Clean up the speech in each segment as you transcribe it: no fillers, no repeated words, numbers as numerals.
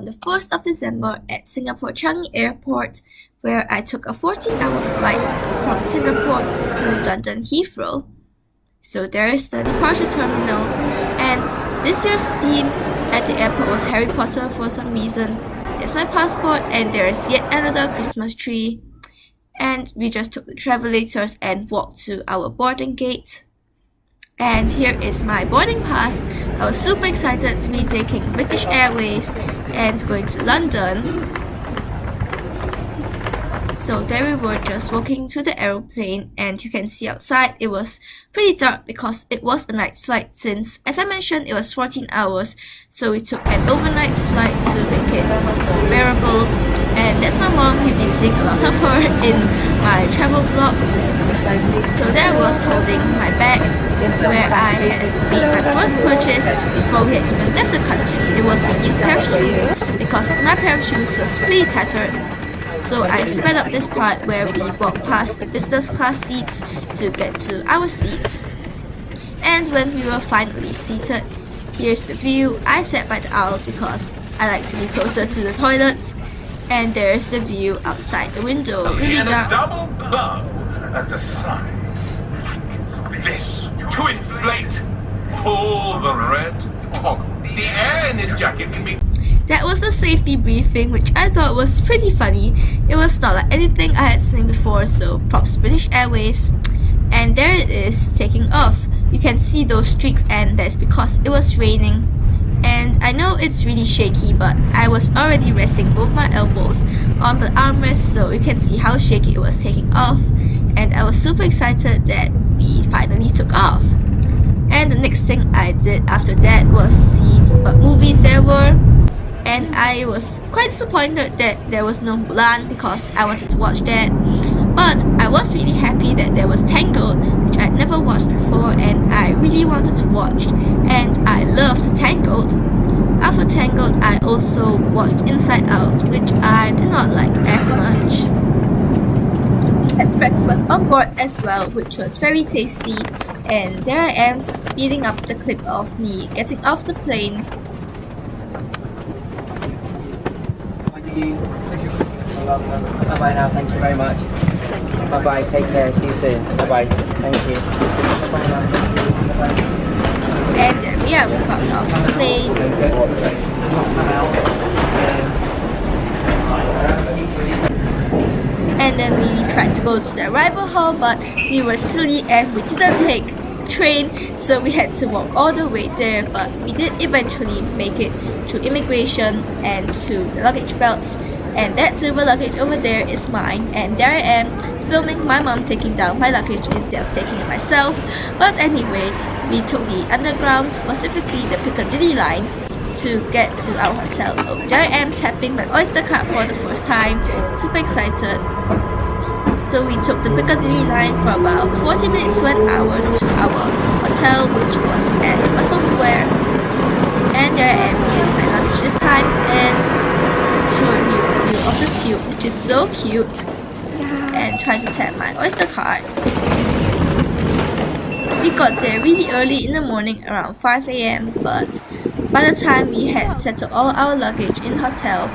on the 1st of December at Singapore Changi Airport, where I took a 14-hour flight from Singapore to London Heathrow. So there is the departure terminal, and this year's theme at the airport was Harry Potter for some reason. There's my passport, and there is yet another Christmas tree. And we just took the travelators and walked to our boarding gate. And here is my boarding pass. I was super excited to be taking British Airways and going to London. So there we were, just walking to the aeroplane, and you can see outside it was pretty dark because it was a night flight since, as I mentioned, it was 14 hours. So we took an overnight flight to make it bearable. And that's my mom. You'll be seeing a lot of her in my travel vlogs. So there I was holding my bag, where I had made my first purchase before we had even left the country. It was a new pair of shoes because my pair of shoes was pretty tattered. So I sped up this part where we walked past the business class seats to get to our seats. And when we were finally seated, here's the view. I sat by the aisle because I like to be closer to the toilets. And there's the view outside the window, really dark. Double bug at the sun. This to inflate. Pull the red toggle. The air in this jacket can be. That was the safety briefing, which I thought was pretty funny. It was not like anything I had seen before, so props British Airways. And there it is, taking off. You can see those streaks, and that's because it was raining. And I know it's really shaky, but I was already resting both my elbows on the armrest, so you can see how shaky it was taking off. And I was super excited that we finally took off. And the next thing I did after that was see what movies there were. And I was quite disappointed that there was no Mulan because I wanted to watch that. But I was really happy that there was Tangled, which I'd never watched before and I really wanted to watch. And I loved Tangled. After Tangled, I also watched Inside Out, which I did not like as much. We had breakfast on board as well, which was very tasty. And there I am speeding up the clip of me getting off the plane. Bye-bye now, thank you very much. Bye-bye, take care, see you soon. Bye-bye, thank you. Bye-bye now, bye-bye. And then yeah, we got off the plane. And then we tried to go to the arrival hall, but we were silly and we didn't take the train, so we had to walk all the way there. But we did eventually make it through immigration and to the luggage belts. And that silver luggage over there is mine, and there I am filming my mom taking down my luggage instead of taking it myself. But anyway, we took the underground, specifically the Piccadilly line, to get to our hotel. Oh, there I am tapping my Oyster card for the first time, super excited. So we took the Piccadilly line for about 40 minutes to an hour to our hotel, which was at Russell Square. And there I am using my luggage this time and showing you a view of the tube, which is so cute, and trying to tap my Oyster card. We got there really early in the morning, around 5 AM, but by the time we had settled all our luggage in the hotel,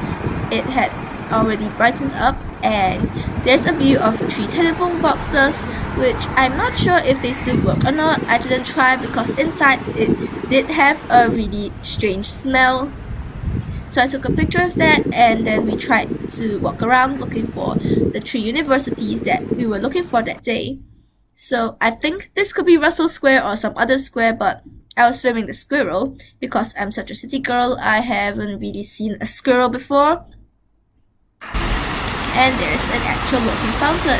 it had already brightened up, and there's a view of 3 telephone boxes, which I'm not sure if they still work or not. I didn't try because inside it did have a really strange smell. So I took a picture of that, and then we tried to walk around looking for the 3 universities that we were looking for that day. So I think this could be Russell Square or some other square, but I was filming the squirrel because I'm such a city girl. I haven't really seen a squirrel before. And there's an actual working fountain.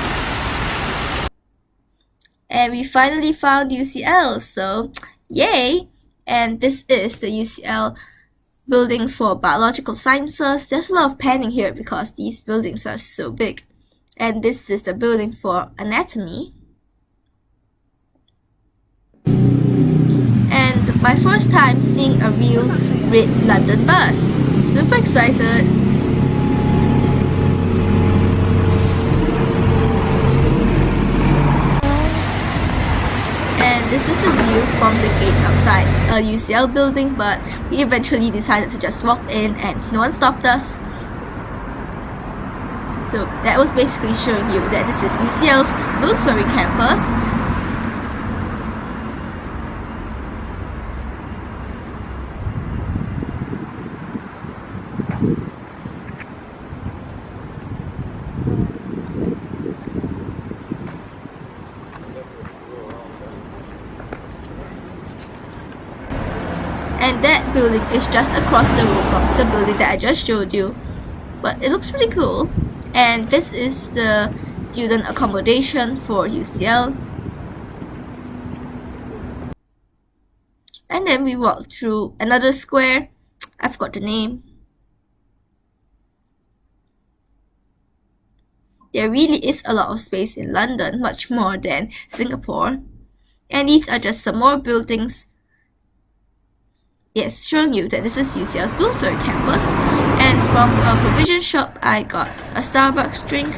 And we finally found UCL, so yay! And this is the UCL building for biological sciences. There's a lot of panning here because these buildings are so big. And this is the building for anatomy. And my first time seeing a real red London bus. Super excited. And this this is the view from the gate outside a UCL building, but we eventually decided to just walk in and no one stopped us. So that was basically showing you that this is UCL's Bloomsbury campus. And that building is just across the road from the building that I just showed you. But it looks pretty cool. And this is the student accommodation for UCL. And then we walked through another square. I forgot the name. There really is a lot of space in London, much more than Singapore. And these are just some more buildings. Yes, showing you that this is UCL's Bloomsbury campus. And from a provision shop, I got a Starbucks drink.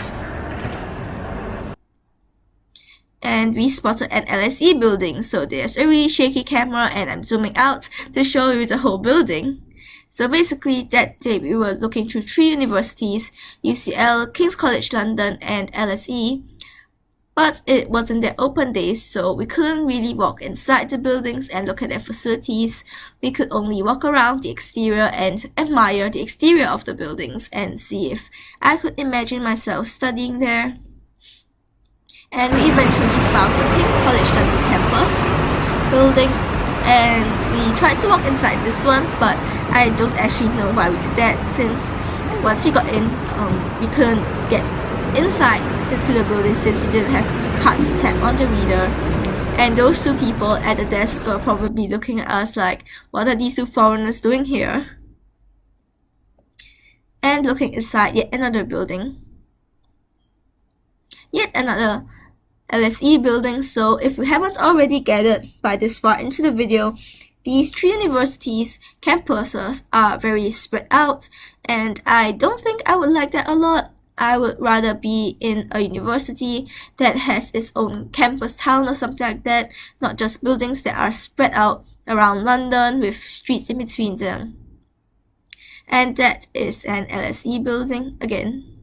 And we spotted an LSE building, so there's a really shaky camera and I'm zooming out to show you the whole building. So basically that day we were looking through 3 universities, UCL, King's College London and LSE. But it wasn't their open days, so we couldn't really walk inside the buildings and look at their facilities. We could only walk around the exterior and admire the exterior of the buildings and see if I could imagine myself studying there. And we eventually found the King's College London campus building, and we tried to walk inside this one, but I don't actually know why we did that, since once we got in, we couldn't get inside to the building since we didn't have card to tap on the reader. And those 2 people at the desk were probably looking at us like, what are these 2 foreigners doing here? And looking inside yet another building. Yet another LSE building. So if we haven't already gathered by this far into the video, these 3 universities' campuses are very spread out, and I don't think I would like that a lot. I would rather be in a university that has its own campus town or something like that, not just buildings that are spread out around London with streets in between them. And that is an LSE building again.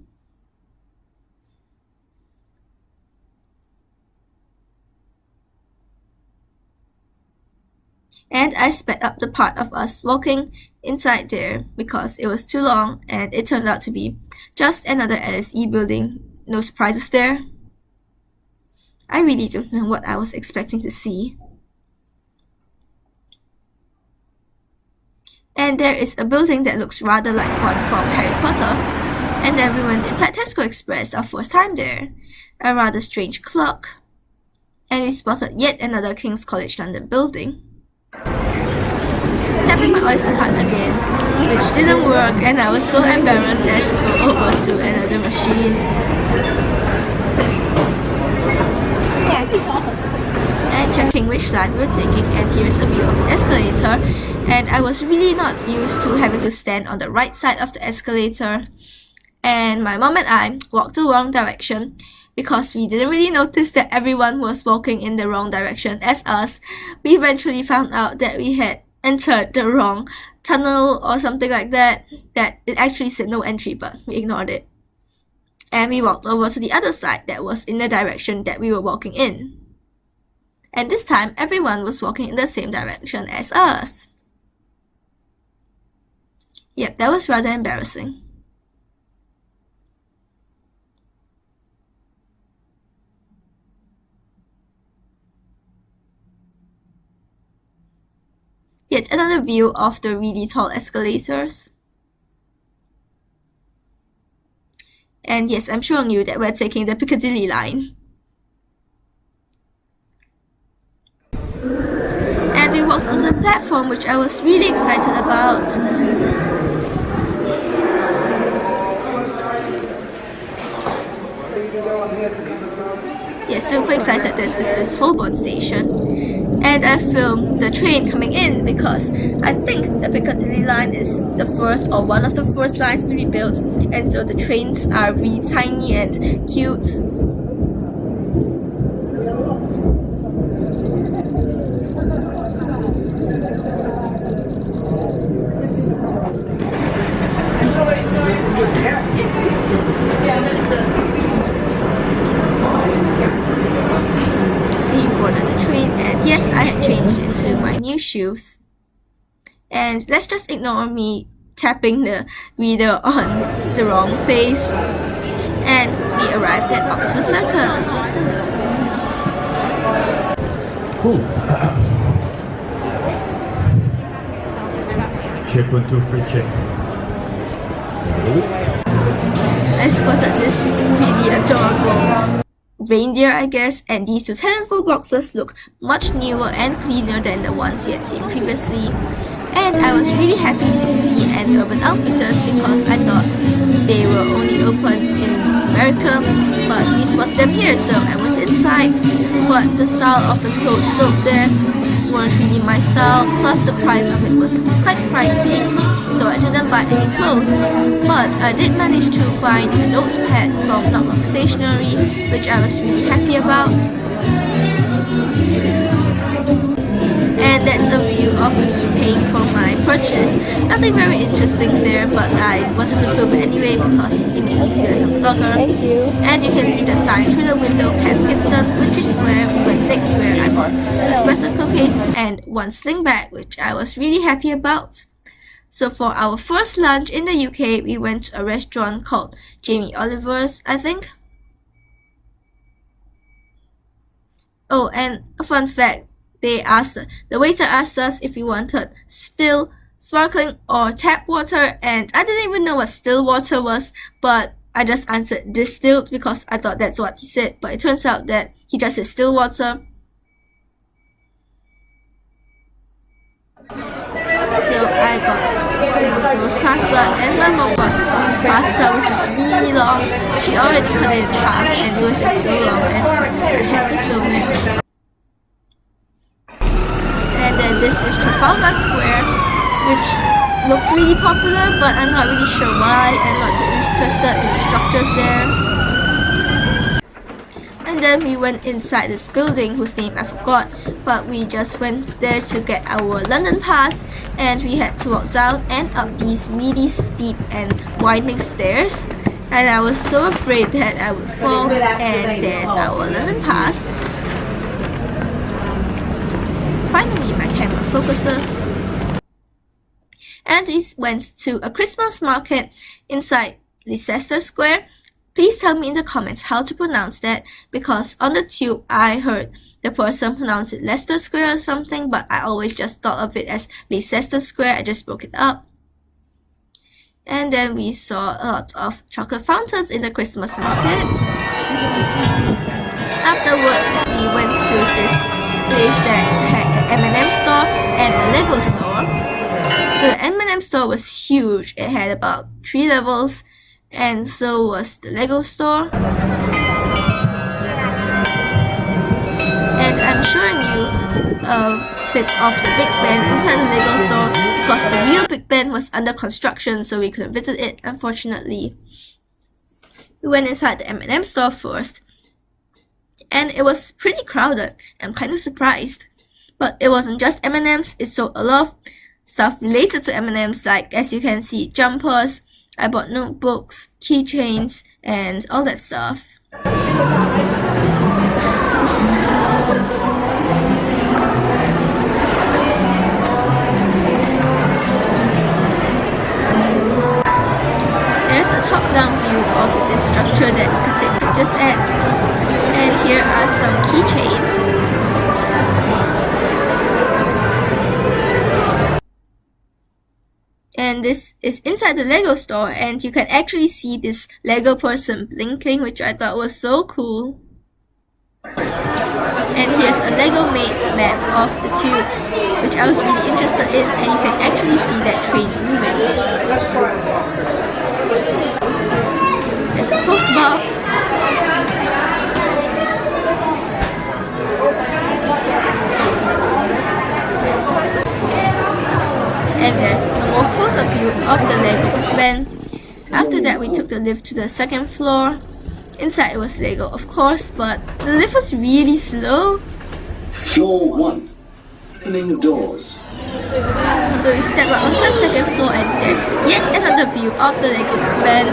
And I sped up the part of us walking inside there because it was too long, and it turned out to be just another LSE building. No surprises there. I really don't know what I was expecting to see. And there is a building that looks rather like one from Harry Potter. And then we went inside Tesco Express, our first time there. A rather strange clock. And we spotted yet another King's College London building. Tapping my Oyster card again, which didn't work, and I was so embarrassed that I had to go over to another machine. And checking which line we were taking, and here's a view of the escalator. And I was really not used to having to stand on the right side of the escalator. And my mom and I walked the wrong direction because we didn't really notice that everyone was walking in the wrong direction as us. We eventually found out that we had entered the wrong tunnel or something like that it actually said no entry, but we ignored it. And we walked over to the other side that was in the direction that we were walking in. And this time, everyone was walking in the same direction as us. Yep, that was rather embarrassing. Yet another view of the really tall escalators. And yes, I'm showing you that we're taking the Piccadilly line. And we walked onto the platform, which I was really excited about. Yes, super excited that this is Holborn Station. And I filmed the train coming in because I think the Piccadilly line is the first or one of the first lines to be built, and so the trains are really tiny and cute. had changed into my new shoes. And let's just ignore me tapping the reader on the wrong place. And we arrived at Oxford Circus. Cool. Check 1, 2, 3, check. I spotted this really adorable reindeer, I guess, and these two telephone boxes look much newer and cleaner than the ones we had seen previously. And I was really happy to see an Urban Outfitters because I thought they were only open in America, but we spotted them here, so I went inside. But the style of the clothes sold there weren't really my style, plus the price of it was quite pricey, so I didn't buy any clothes. But I did manage to buy a notepad from Knock Stationery, which I was really happy about. And that's a view of me paying for my purchase. Nothing very interesting there, but I wanted to film it anyway because it made me feel like a vlogger. Thank you. And you can see the sign through the window, Camp Kingston, which is where we went next, where I bought a spectacle case and one sling bag, which I was really happy about. So for our first lunch in the UK, we went to a restaurant called Jamie Oliver's, I think. Oh, and a fun fact. The waiter asked us if we wanted still, sparkling, or tap water, and I didn't even know what still water was, but I just answered distilled because I thought that's what he said, but it turns out that he just said still water. So I got some of those pasta, and my mom got this pasta which is really long. She already cut it in half, and it was just so long and funny. I had to film it. And then this is Trafalgar Square, which looks really popular, but I'm not really sure why. I'm not too interested in the structures there. And then we went inside this building whose name I forgot, but we just went there to get our London pass, and we had to walk down and up these really steep and winding stairs. And I was so afraid that I would fall, and there's our London pass. Finally, my camera focuses. And we went to a Christmas market inside Leicester Square. Please tell me in the comments how to pronounce that, because on the tube I heard the person pronounce it Leicester Square or something, but I always just thought of it as Leicester Square. I just broke it up. And then we saw a lot of chocolate fountains in the Christmas market. Afterwards, we went to this place that had an M&M store and a Lego store. So the M&M store was huge. It had about 3 levels, and so was the Lego store. And I'm showing you a clip of the Big Ben inside the Lego store because the real Big Ben was under construction, so we couldn't visit it, unfortunately. We went inside the M&M store first, and it was pretty crowded. I'm kind of surprised. But it wasn't just M&Ms, it sold a lot of stuff related to M&Ms, like, as you can see, jumpers. I bought notebooks, keychains, and all that stuff. There's a top-down view of this structure that you can take pictures at. And here are some keychains. And this is inside the Lego store, and you can actually see this Lego person blinking, which I thought was so cool. And here's a Lego made map of the tube, which I was really interested in, and you can actually see that train moving. There's a postbox. And there's a more closer view of the Lego Big Ben. After that, we took the lift to the 2nd floor. Inside it was Lego, of course, but the lift was really slow. Floor 1. Opening doors. So we stepped up onto the 2nd floor, and there's yet another view of the Lego Big Ben.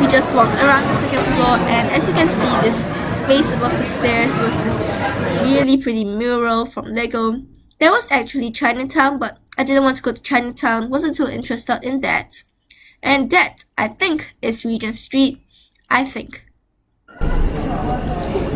We just walked around the second floor, and as you can see, this space above the stairs was this really pretty mural from Lego. There was actually Chinatown, but I didn't want to go to Chinatown, wasn't too interested in that. And that, I think, is Regent Street. I think.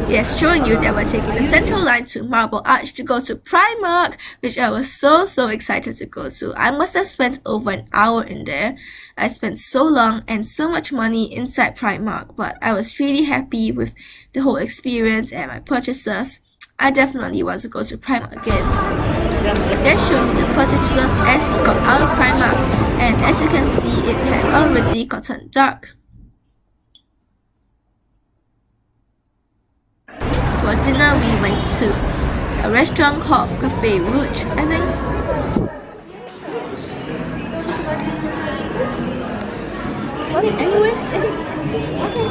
Yes, showing you that we're taking the Central Line to Marble Arch to go to Primark, which I was so excited to go to. I must have spent over an hour in there. I spent so long and so much money inside Primark, but I was really happy with the whole experience and my purchases. I definitely want to go to Primark again. Let's show you the purchases as we got out of Primark, and as you can see, it had already gotten dark. For dinner, we went to a restaurant called Cafe Rouge, I think.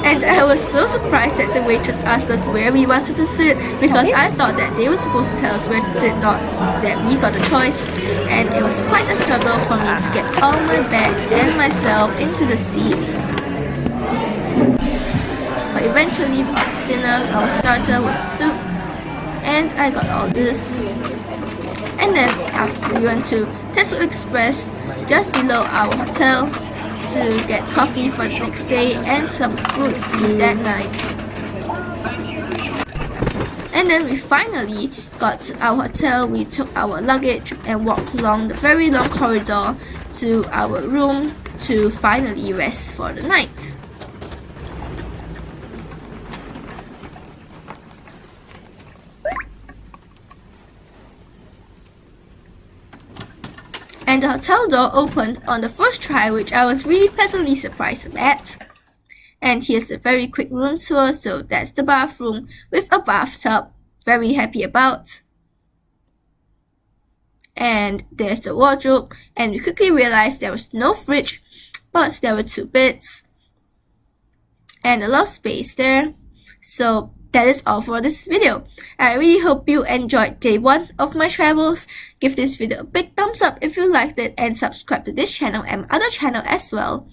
And I was so surprised that the waitress asked us where we wanted to sit, because I thought that they were supposed to tell us where to sit, not that we got a choice. And it was quite a struggle for me to get all my bags and myself into the seats. But eventually, for dinner, our starter was soup, and I got all this. And then after we went to Tesla Express, just below our hotel, to get coffee for the next day and some fruit to eat that night. And then we finally got to our hotel. We took our luggage and walked along the very long corridor to our room to finally rest for the night. And the hotel door opened on the first try, which I was really pleasantly surprised at. And here's a very quick room tour. So that's the bathroom with a bathtub. Very happy about. And there's the wardrobe. And we quickly realized there was no fridge, but there were 2 beds. And a lot of space there. So that is all for this video. I really hope you enjoyed day 1 of my travels. Give this video a big thumbs up if you liked it, and subscribe to this channel and my other channel as well.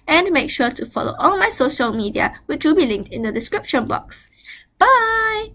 And make sure to follow all my social media, which will be linked in the description box. Bye!